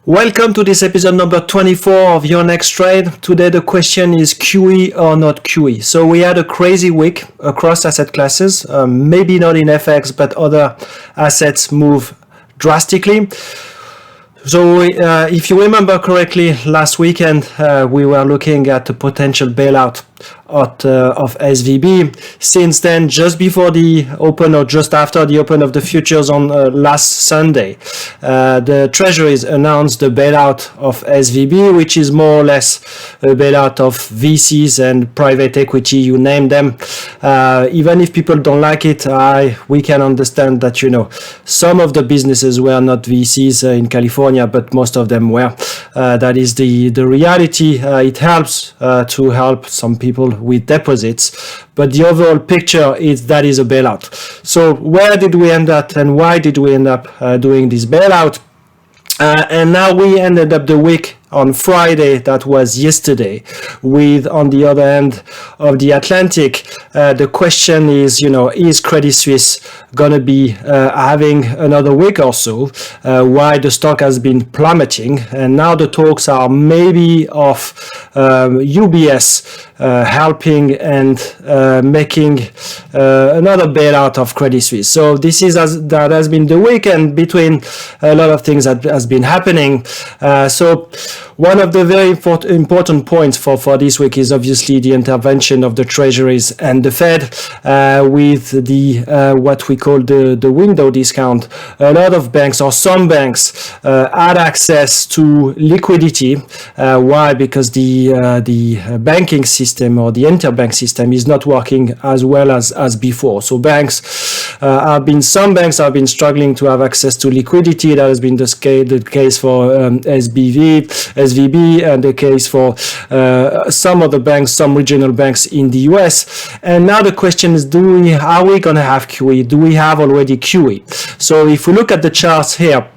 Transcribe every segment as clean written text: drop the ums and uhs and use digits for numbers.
Welcome to this episode number 24 of Your Next Trade. Today the question is QE or not QE. So we had a crazy week across asset classes, maybe not in FX, but other assets move drastically. So if you remember correctly, last weekend we were looking at a potential bailout of SVB. Since then, just before the open or just after the open of the futures on last Sunday, the Treasuries announced the bailout of SVB, which is more or less a bailout of VCs and private equity, you name them. Even if people don't like it, we can understand that, some of the businesses were not VCs in California, but most of them were. That is the reality. It helps to help some people with deposits, but the overall picture is that is a bailout. So where did we end up and why did we end up doing this bailout? And now we ended up the week on Friday, that was yesterday, with on the other end of the Atlantic, the question is, is Credit Suisse gonna be having another week or so? Why the stock has been plummeting, and now the talks are maybe of UBS helping and making another bailout of Credit Suisse. So this is that has been the week, and between a lot of things that has been happening. So one of the very important points for this week is obviously the intervention of the Treasuries and the Fed with the what we call the window discount. A lot of banks, or some banks, had access to liquidity. Why? Because the banking system or the interbank system is not working as well as before. So some banks have been struggling to have access to liquidity. That has been the case for SVB, and the case for some other banks, some regional banks in the US. And now the question is, are we going to have QE? Do we have already QE? So if we look at the charts here,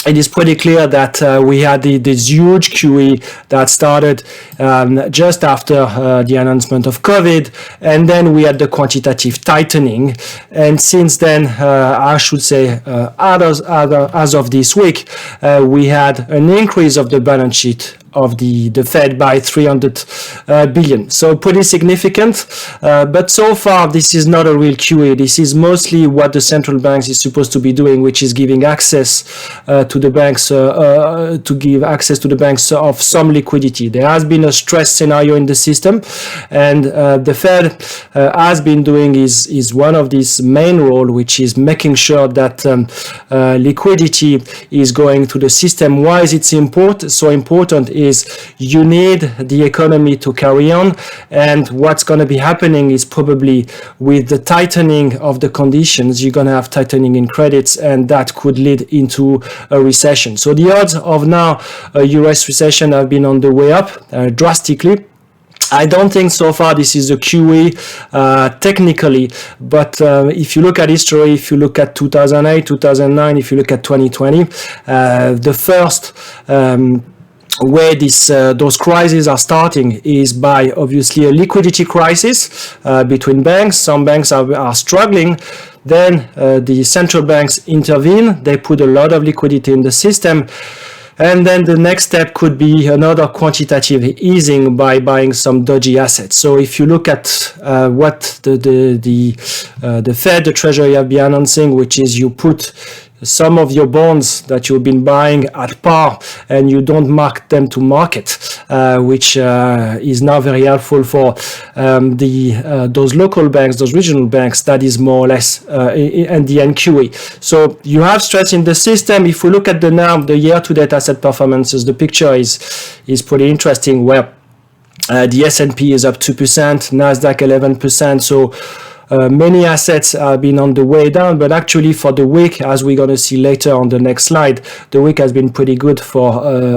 it is pretty clear that we had this huge QE that started just after the announcement of COVID, and then we had the quantitative tightening. And since then, I should say, as of this week, we had an increase of the balance sheet of the Fed by 300 billion. So pretty significant. But so far, this is not a real QE. This is mostly what the central banks is supposed to be doing, which is giving access to the banks, of some liquidity. There has been a stress scenario in the system, and the Fed has been doing is one of these main role, which is making sure that liquidity is going to the system. Why is it so important? Is you need the economy to carry on, and what's going to be happening is probably with the tightening of the conditions, you're going to have tightening in credits, and that could lead into a recession. So the odds of now a US recession have been on the way up drastically. I don't think so far this is a QE technically, but if you look at history, if you look at 2008, 2009, if you look at 2020, the first where those crises are starting is by obviously a liquidity crisis between banks. Some banks are struggling. Then the central banks intervene. They put a lot of liquidity in the system. And then the next step could be another quantitative easing by buying some dodgy assets. So if you look at what the Fed, the Treasury have been announcing, which is you put some of your bonds that you've been buying at par and you don't mark them to market, which is now very helpful for those local banks, those regional banks. That is more or less and the NQE. So you have stress in the system. If we look at the year-to-date asset performances, the picture is pretty interesting, where the S&P is up 2%, Nasdaq 11%. So many assets have been on the way down, but actually for the week, as we're going to see later on the next slide, the week has been pretty good for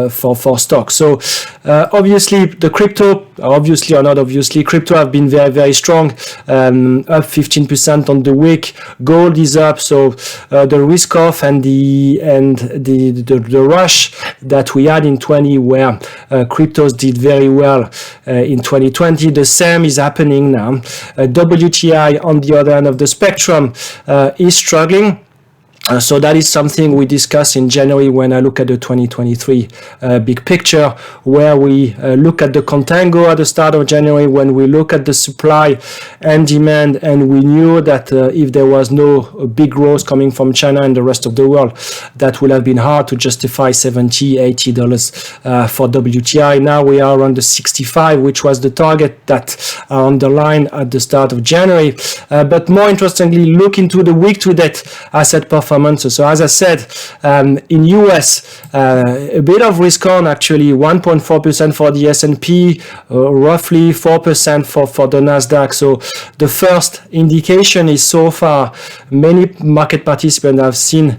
stocks. So obviously the crypto, crypto have been very, very strong, up 15% on the week. Gold is up, so the risk off and the rush that we had in 20, where cryptos did very well in 2020, the same is happening now. WTI on the other end of the spectrum is struggling. So that is something we discussed in January when I look at the 2023 big picture, where we look at the contango at the start of January, when we look at the supply and demand, and we knew that if there was no big growth coming from China and the rest of the world, that would have been hard to justify $70, $80 for WTI. Now we are around the 65, which was the target that are underlined at the start of January. But more interestingly, look into the week-to-date asset performance. So as I said, in US, a bit of risk on, actually 1.4% for the S&P, roughly 4% for the Nasdaq. So the first indication is, so far, many market participants have seen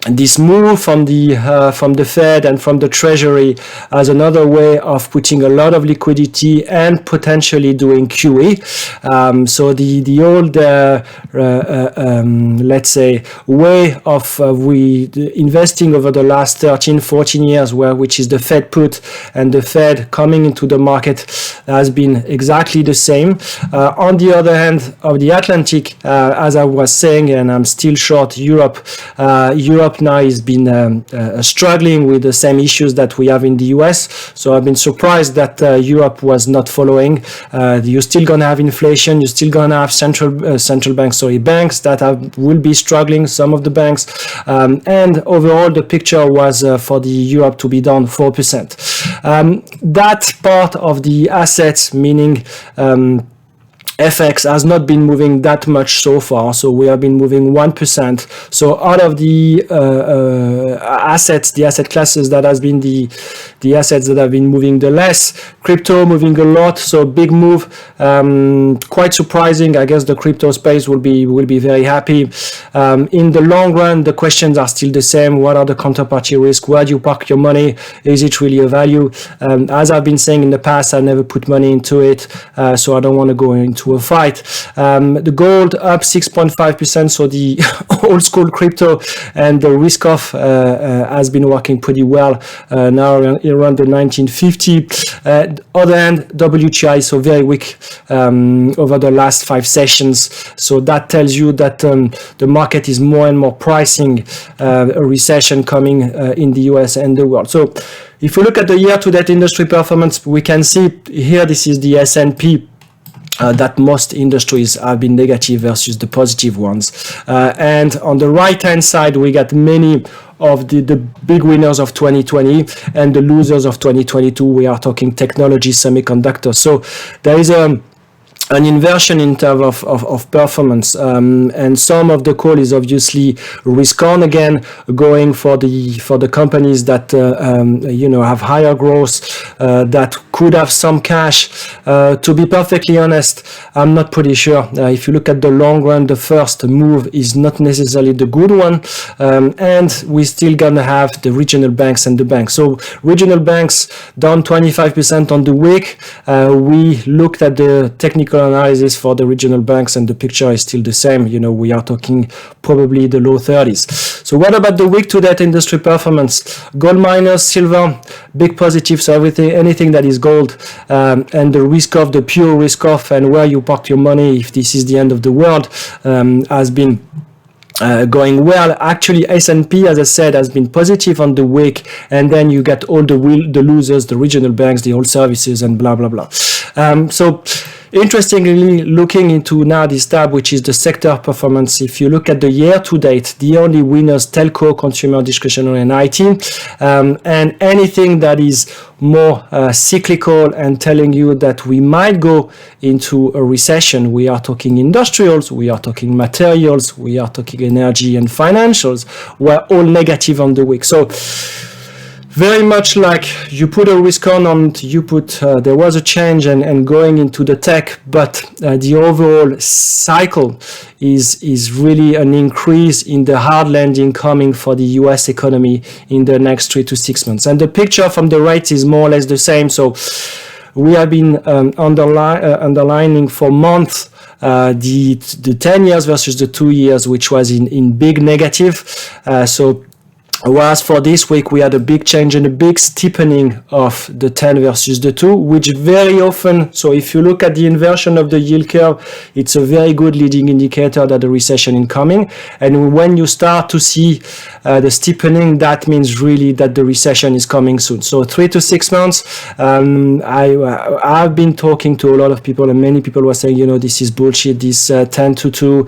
this move from the Fed and from the Treasury as another way of putting a lot of liquidity and potentially doing QE. So the old, let's say, way of investing over the last 13, 14 years, which is the Fed put and the Fed coming into the market, has been exactly the same. On the other hand of the Atlantic, as I was saying, and I'm still short Europe now has been struggling with the same issues that we have in the US. So I've been surprised that Europe was not following. You're still going to have inflation. You're still going to have central banks that will be struggling, some of the banks. And overall, the picture was for the Europe to be down 4%. That part of the assets, meaning FX, has not been moving that much so far, so we have been moving 1%. So out of the assets, the asset classes, that has been the assets that have been moving the less. Crypto moving a lot, so big move, quite surprising. I guess the crypto space will be very happy. In the long run, the questions are still the same. What are the counterparty risks? Where do you park your money? Is it really a value? As I've been saying in the past, I never put money into it, so I don't want to go into a fight. The gold up 6.5%, so the old school crypto and the risk off has been working pretty well, now around the 1950. Other hand, WTI, so very weak over the last 5 sessions. So that tells you that the market is more and more pricing a recession coming in the US and the world. So if we look at the year-to-date industry performance, we can see here, this is the S&P, that most industries have been negative versus the positive ones. And on the right-hand side, we got many of the big winners of 2020 and the losers of 2022. We are talking technology, semiconductors. So there is an inversion in terms of performance, and some of the call is obviously risk on again, going for the companies that have higher growth, that could have some cash. To be perfectly honest, I'm not pretty sure. If you look at the long run, the first move is not necessarily the good one, and we're still gonna have the regional banks and the banks. So regional banks down 25% on the week. We looked at the technical analysis for the regional banks, and the picture is still the same. We are talking probably the low 30s. So what about the week-to-date industry performance? Gold miners, silver, big positive. So anything that is gold, and the risk off, the pure risk off, and where you park your money if this is the end of the world, has been going well. Actually, S&P, as I said, has been positive on the week, and then you get all the losers, the regional banks, the oil services, and blah blah blah. So interestingly, looking into now this tab, which is the sector performance, if you look at the year to date, the only winners, telco, consumer discretionary, and IT, and anything that is more cyclical and telling you that we might go into a recession. We are talking industrials, we are talking materials, we are talking energy and financials, were all negative on the week. So very much like you put a risk on, there was a change and going into the tech, but the overall cycle is really an increase in the hard landing coming for the US economy in the next 3 to 6 months. And the picture from the right is more or less the same. So we have been underlining for months the 10 years versus the 2 years, which was in big negative. So Whereas for this week, we had a big change and a big steepening of the 10 versus the 2, which very often, so if you look at the inversion of the yield curve, it's a very good leading indicator that the recession is coming. And when you start to see the steepening, that means really that the recession is coming soon. So 3 to 6 months, I've been talking to a lot of people, and many people were saying, you know, this is bullshit, this 10 to 2,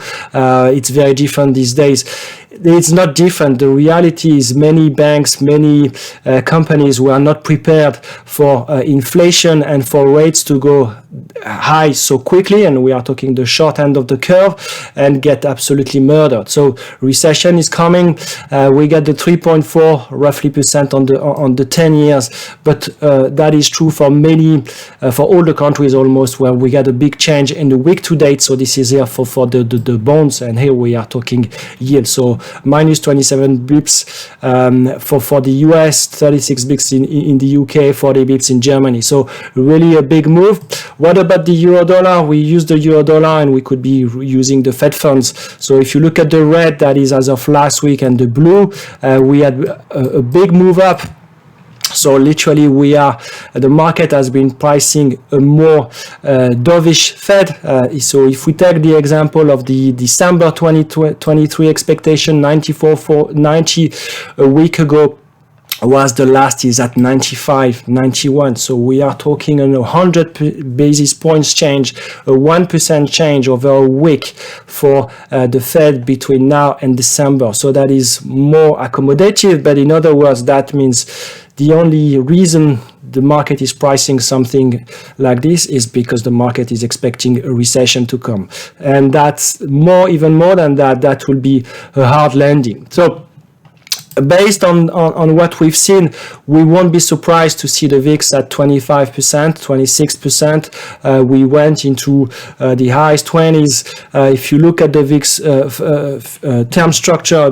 it's very different these days. It's not different. The reality is many banks, many companies were not prepared for inflation and for rates to go high so quickly, and we are talking the short end of the curve, and get absolutely murdered. So recession is coming. We get the 3.4 roughly % on the 10 years, but that is true for many, for all the countries almost, where we get a big change in the week to date. So this is here for the bonds, and here we are talking yield. So minus 27 bips for the US, 36 bips in the UK, 40 bips in Germany. So really a big move. What about the euro dollar? We use the euro dollar, and we could be using the Fed funds. So if you look at the red, that is as of last week, and the blue, we had a big move up. So literally the market has been pricing a more dovish Fed. So if we take the example of the December 2023 expectation, 90 a week ago, was the last is at 95, 91. So we are talking a 100 basis points change, a 1% change over a week for the Fed between now and December. So that is more accommodative, but in other words, that means the only reason the market is pricing something like this is because the market is expecting a recession to come. And that's even more than that, that will be a hard landing. So based on what we've seen, we won't be surprised to see the VIX at 25%, 26%. We went into the highest 20s. If you look at the VIX term structure, a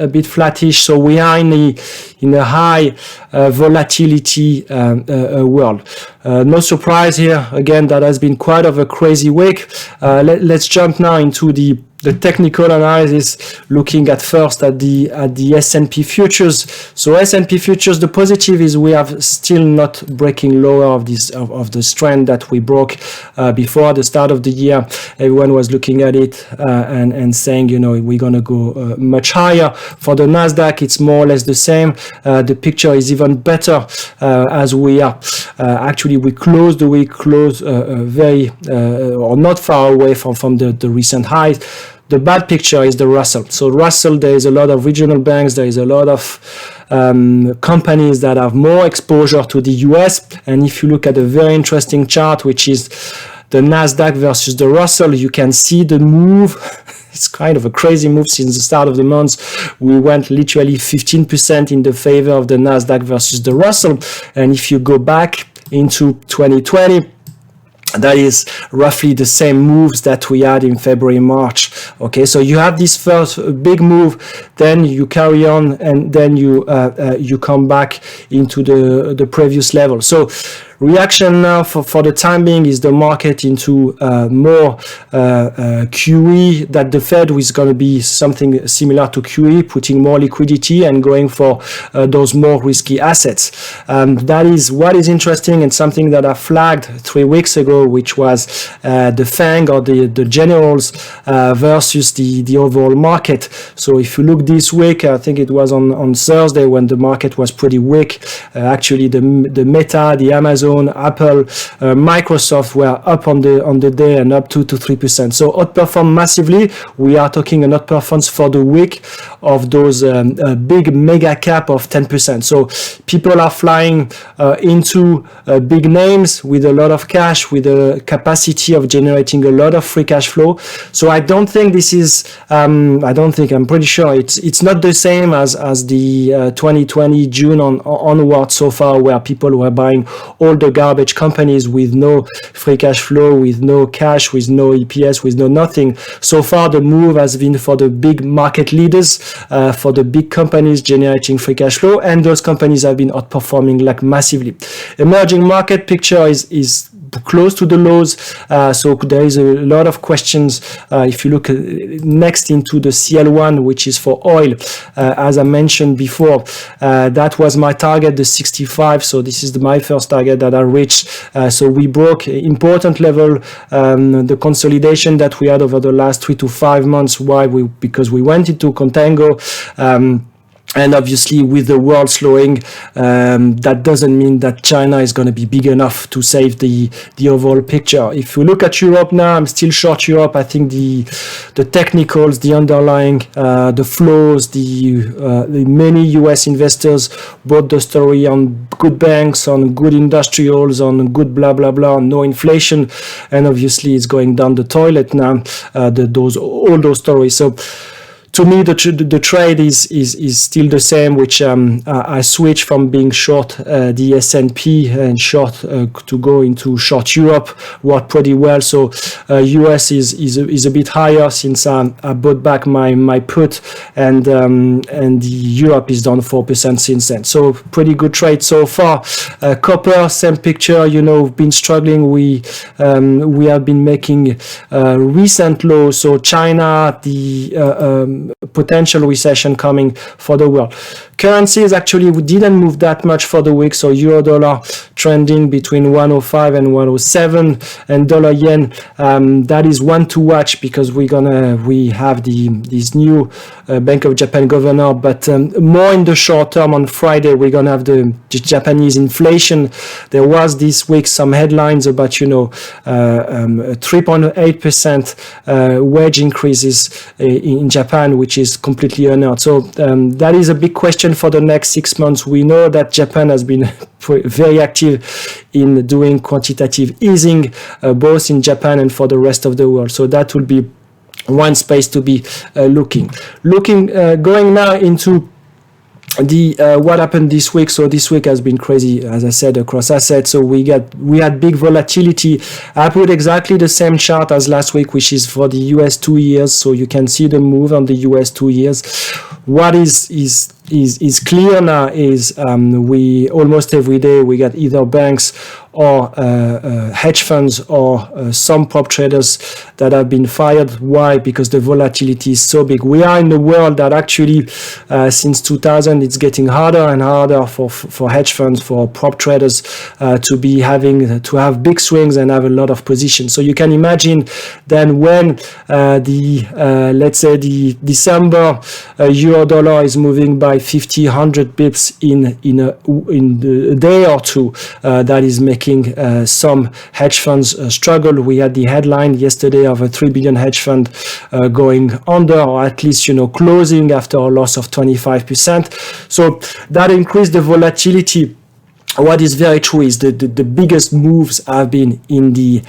bit flattish. So we are in a high volatility world. No surprise here. Again, that has been quite of a crazy week. Let's jump now into the technical analysis, looking at first at the S&P futures. So S&P futures, the positive is we have still not breaking lower of this trend that we broke before the start of the year. Everyone was looking at it and saying, you know, we're gonna go much higher. For the Nasdaq, it's more or less the same. The picture is even better as we are actually we closed the week very or not far away from the recent highs. The bad picture is the Russell. So Russell, there is a lot of regional banks, there is a lot of companies that have more exposure to the US. And if you look at a very interesting chart, which is the Nasdaq versus the Russell, you can see the move. It's kind of a crazy move since the start of the month. We went literally 15% in the favor of the Nasdaq versus the Russell. And if you go back into 2020, that is roughly the same moves that we had in February, March. Okay, so you have this first big move, then you carry on, and then you come back into the previous level. So reaction now for the time being is the market into more QE, that the Fed is going to be something similar to QE, putting more liquidity and going for those more risky assets. That is what is interesting, and something that I flagged 3 weeks ago, which was the FANG or the generals versus the overall market. So if you look this week, I think it was on Thursday when the market was pretty weak. Actually, the Meta, the Amazon, Apple, Microsoft were up on the day and up 2 to 3%. So outperformed massively. We are talking an outperformance for the week of those big mega cap of 10%. So people are flying into big names with a lot of cash, with a capacity of generating a lot of free cash flow. So I don't think this is, I'm pretty sure it's not the same as the 2020 June onward so far, where people were buying all the garbage companies with no free cash flow, with no cash, with no EPS, with no nothing. So far the move has been for the big market leaders, for the big companies generating free cash flow, and those companies have been outperforming like massively. Emerging market picture is close to the lows. So there is a lot of questions. If you look next into the CL1, which is for oil, as I mentioned before, that was my target, the 65. So this is my first target that I reached. So we broke important level, the consolidation that we had over the last 3 to 5 months. Why? Because we went into contango. And obviously, with the world slowing, that doesn't mean that China is going to be big enough to save the overall picture. If we look at Europe now, I'm still short Europe. I think the technicals, the underlying, the flows, the many US investors bought the story on good banks, on good industrials, on good blah blah blah, on no inflation, and obviously it's going down the toilet now. All those stories. So, to me, the trade is still the same, which I switched from being short the S&P and short to go into short Europe. Worked pretty well. So US is a bit higher since I bought back my put, and the Europe is down 4% since then. So pretty good trade so far. Copper, same picture. You know, we've been struggling. We have been making recent lows. So China, the potential recession coming for the world. Currencies actually we didn't move that much for the week, so euro dollar trending between 105 and 107, and dollar yen, that is one to watch because we have this new Bank of Japan governor, but more in the short term. On Friday we're gonna have the Japanese inflation. There was this week some headlines about 3.8% wage increases in Japan, which is completely unheard. So that is a big question for the next 6 months. We know that Japan has been very active in doing quantitative easing, both in Japan and for the rest of the world. So that will be one space to be looking. Going now into what happened this week. So this week has been crazy, as I said, across assets. So we had big volatility. I put exactly the same chart as last week, which is for the US 2 years. So you can see the move on the US 2 years. What is clear now is we almost every day we got either banks or hedge funds or some prop traders that have been fired. Why? Because the volatility is so big. We are in a world that actually since 2000 it's getting harder and harder for hedge funds, for prop traders to have big swings and have a lot of positions. So you can imagine then when let's say the December euro dollar is moving by 50, 100 bips in a day or two, that is making some hedge funds struggle. We had the headline yesterday of a 3 billion hedge fund going under, or at least closing after a loss of 25%. So that increased the volatility. What is very true is the biggest moves have been in the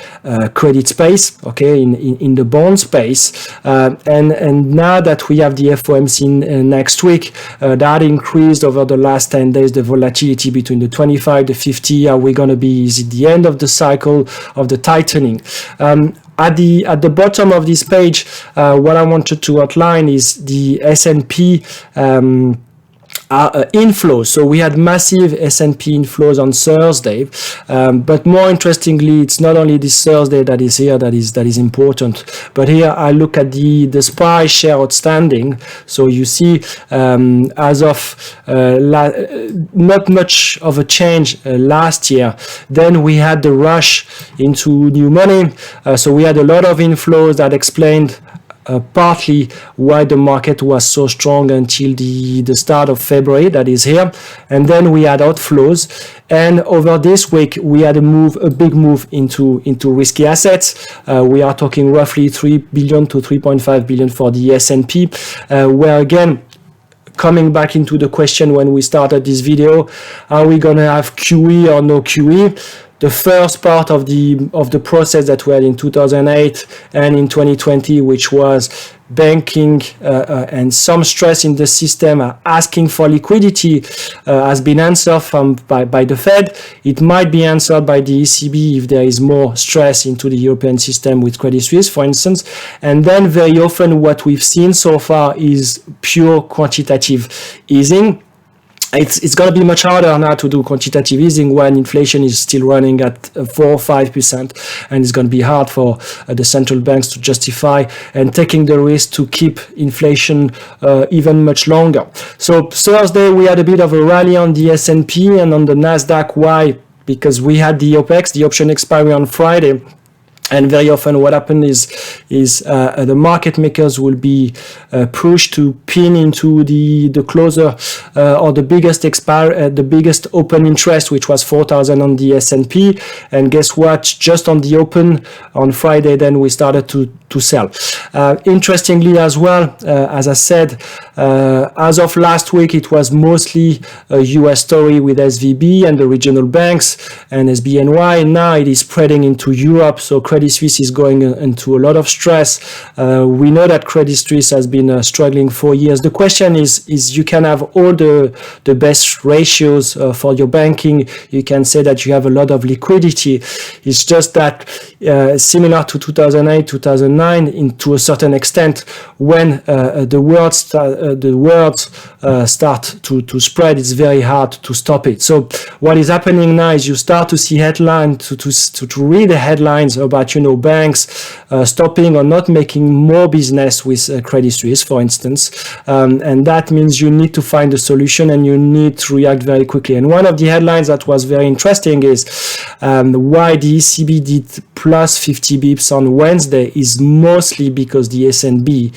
credit space, okay, in the bond space, and now that we have the FOMC next week, that increased over the last 10 days the volatility between the 25, the 50. Are we going to be? Is it the end of the cycle of the tightening? At the bottom of this page, what I wanted to outline is the S&P inflows. So we had massive S&P inflows on Thursday, but more interestingly, it's not only this Thursday that is here that is important, but here I look at the SPY share outstanding. So you see, as of not much of a change last year. Then we had the rush into new money. So we had a lot of inflows that explained partly why the market was so strong until the start of February, that is here. And then we had outflows. And over this week, we had a big move into risky assets. We are talking roughly 3 billion to 3.5 billion for the S&P, where again, coming back into the question when we started this video, are we going to have QE or no QE? The first part of the process that we had in 2008 and in 2020, which was banking and some stress in the system asking for liquidity, has been answered by the Fed. It might be answered by the ECB if there is more stress into the European system with Credit Suisse, for instance. And then very often what we've seen so far is pure quantitative easing. it's going to be much harder now to do quantitative easing when inflation is still running at 4 or 5%, and it's going to be hard for the central banks to justify and taking the risk to keep inflation even much longer. So Thursday we had a bit of a rally on the S&P and on the Nasdaq. Why? Because we had the OPEX, the option expiry on Friday. And very often what happens is the market makers will be pushed to pin into the closer or the biggest open interest, which was 4,000 on the S&P. And guess what? Just on the open on Friday, then we started to sell. Interestingly as well, as I said, as of last week, it was mostly a US story with SVB and the regional banks and SBNY. Now it is spreading into Europe. So Credit Suisse is going into a lot of stress. We know that Credit Suisse has been struggling for years. The question is you can have all the best ratios for your banking. You can say that you have a lot of liquidity. It's just that similar to 2008, 2009, to a certain extent, when the words start to spread, it's very hard to stop it. So what is happening now is you start to see headlines, to read the headlines about, banks stopping or not making more business with Credit Suisse, for instance. And that means you need to find a solution and you need to react very quickly. And one of the headlines that was very interesting is why the ECB did plus 50 bips on Wednesday is mostly because the SNB,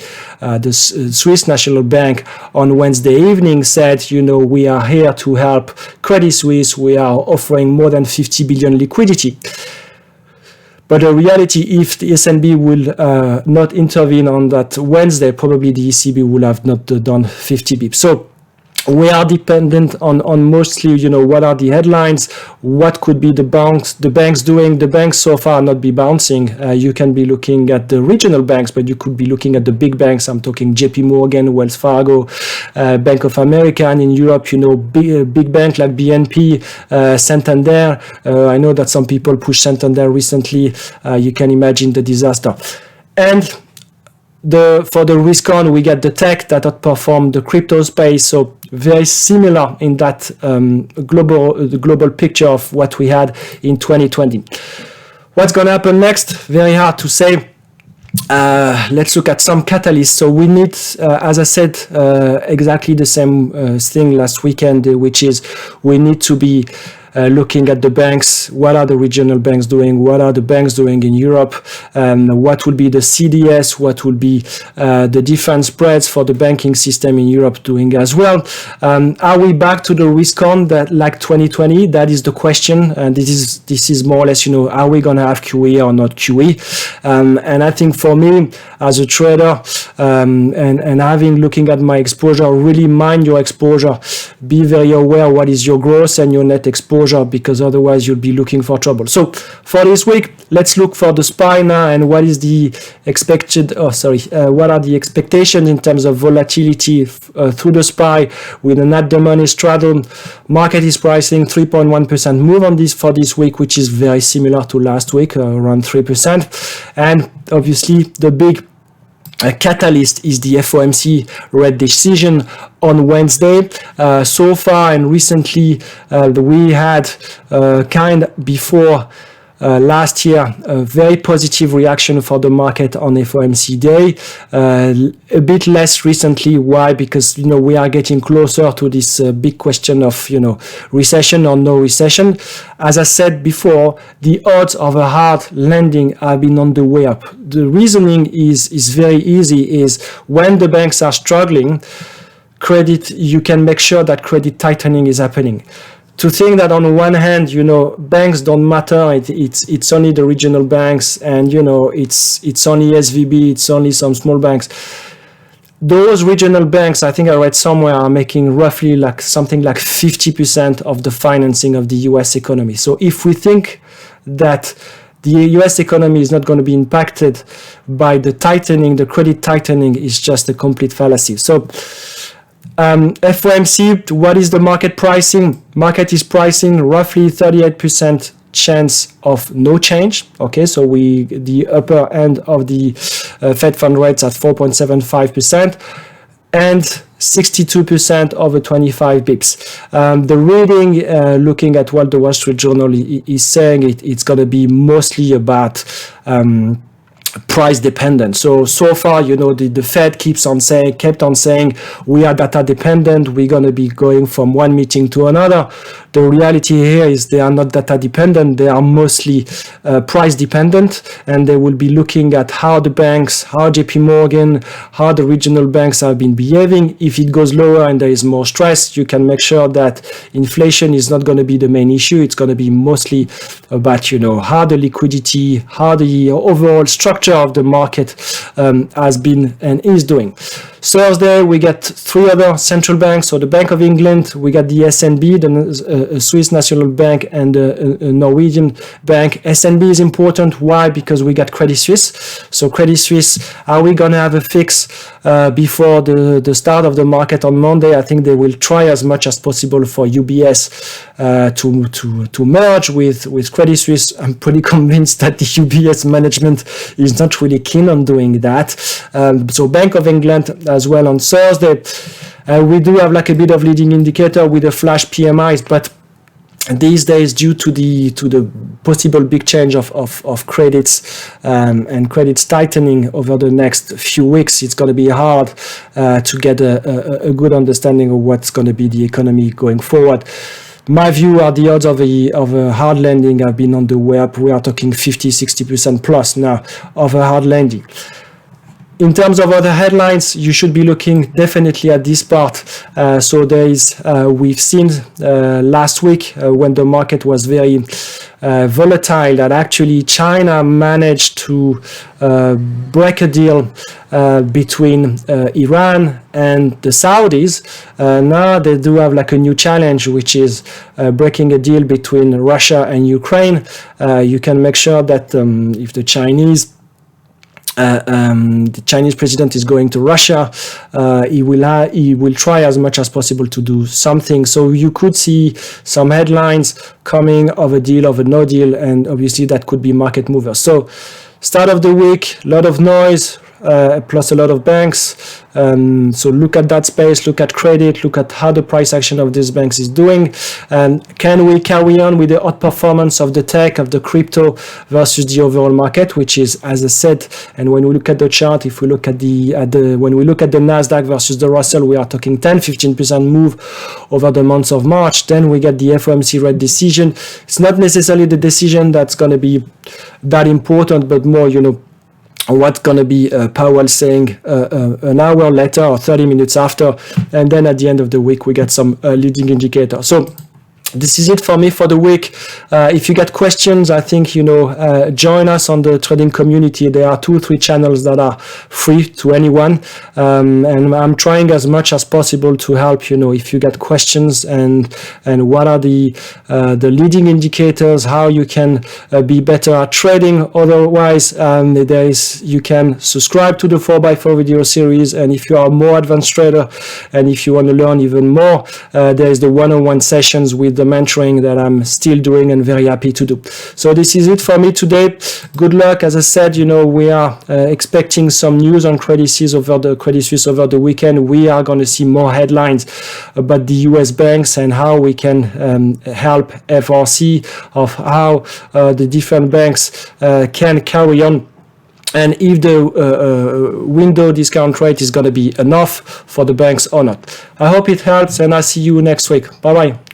the Swiss National Bank, on Wednesday evening said, we are here to help Credit Suisse. We are offering more than 50 billion liquidity. But the reality, if the SNB will not intervene on that Wednesday, probably the ECB will have not done 50 bips. So we are dependent on mostly, what are the headlines, what could be the banks doing. The banks so far not be bouncing. You can be looking at the regional banks, but you could be looking at the big banks. I'm talking JP Morgan, Wells Fargo, Bank of America, and in Europe, big bank like BNP, Santander. I know that some people push Santander recently. You can imagine the disaster. And for the risk on, we get the tech that outperformed the crypto space. So very similar in that global picture of what we had in 2020. What's going to happen next? Very hard to say. Let's look at some catalysts. So we need, as I said, exactly the same thing last weekend, which is we need to be looking at the banks. What are the regional banks doing? What are the banks doing in Europe? What will be the CDS? What will be the different spreads for the banking system in Europe doing as well? Are we back to the risk on that like 2020? That is the question. And this is more or less, are we going to have QE or not QE? And I think for me, as a trader, and looking at my exposure, really mind your exposure. Be very aware what is your gross and your net exposure, because otherwise you'll be looking for trouble. So for this week, let's look for the SPY now and what is the what are the expectations in terms of volatility through the SPY with an at the money straddle. Market is pricing 3.1% move on this for this week, which is very similar to last week, around 3%. And obviously the big catalyst is the FOMC rate decision on Wednesday. So far and recently, we had before last year a very positive reaction for the market on FOMC day. A bit less recently. Why? Because we are getting closer to this big question of recession or no recession. As I said before, the odds of a hard landing have been on the way up. The reasoning is very easy. Is when the banks are struggling, you can make sure that credit tightening is happening. To think that on one hand, banks don't matter, it's only the regional banks, and it's only SVB, it's only some small banks. Those regional banks, I think I read somewhere, are making roughly something like 50% of the financing of the US economy. So if we think that the US economy is not going to be impacted by the tightening, the credit tightening is just a complete fallacy. So FOMC, what is the market pricing? Market is pricing roughly 38% chance of no change. Okay, so the upper end of the Fed fund rates at 4.75%. and 62% over 25 bips. The reading, looking at what the Wall Street Journal is saying, it's going to be mostly about price dependent. So far, the Fed kept on saying we are data dependent. We're going to be going from one meeting to another. The reality here is they are not data dependent. They are mostly price dependent, and they will be looking at how the banks, how JP Morgan, how the regional banks have been behaving. If it goes lower and there is more stress, you can make sure that inflation is not going to be the main issue. It's going to be mostly about, how the liquidity, how the overall structure of the market has been and is doing. Thursday, we got three other central banks. So the Bank of England, we got the SNB, the Swiss National Bank, and a Norwegian bank. SNB is important. Why? Because we got Credit Suisse. So Credit Suisse, are we going to have a fix before the start of the market on Monday? I think they will try as much as possible for UBS to merge with Credit Suisse. I'm pretty convinced that the UBS management is not really keen on doing that. So Bank of England as well on Thursday. We do have like a bit of leading indicator with the flash PMIs, but these days, due to the possible big change of credits and credits tightening over the next few weeks, it's going to be hard to get a good understanding of what's going to be the economy going forward. My view are the odds of a hard landing have been on the way up. We are talking 50-60% plus now of a hard landing. In terms of other headlines, you should be looking definitely at this part. So there is, we've seen last week when the market was very volatile, that actually China managed to break a deal between Iran and the Saudis. Now they do have like a new challenge, which is breaking a deal between Russia and Ukraine. You can make sure that if the Chinese president is going to Russia, he will try as much as possible to do something. So you could see some headlines coming of a deal, of a no deal, and obviously that could be market movers. So start of the week, a lot of noise, plus a lot of banks. So look at that space, look at credit, look at how the price action of these banks is doing. Can we carry on with the outperformance of the tech, of the crypto versus the overall market, which is, as I said, and when we look at the chart, if we look at when we look at the Nasdaq versus the Russell, we are talking 10-15% move over the months of March. Then we get the FOMC rate decision. It's not necessarily the decision that's going to be that important, but more, what's going to be Powell saying an hour later or 30 minutes after, and then at the end of the week we get some leading indicator. So this is it for me for the week. If you got questions, I think, join us on the trading community. There are 2-3 channels that are free to anyone. And I'm trying as much as possible to help, if you got questions and what are the leading indicators, how you can be better at trading. Otherwise, you can subscribe to the 4x4 video series. And if you are a more advanced trader and if you want to learn even more, there is the one-on-one sessions with the mentoring that I'm still doing and very happy to do. So this is it for me today. Good luck. As I said, we are expecting some news on Credit Suisse over the weekend. We are going to see more headlines about the US banks and how we can help FRC of how the different banks can carry on, and if the window discount rate is going to be enough for the banks or not. I hope it helps, and I'll see you next week. Bye-bye.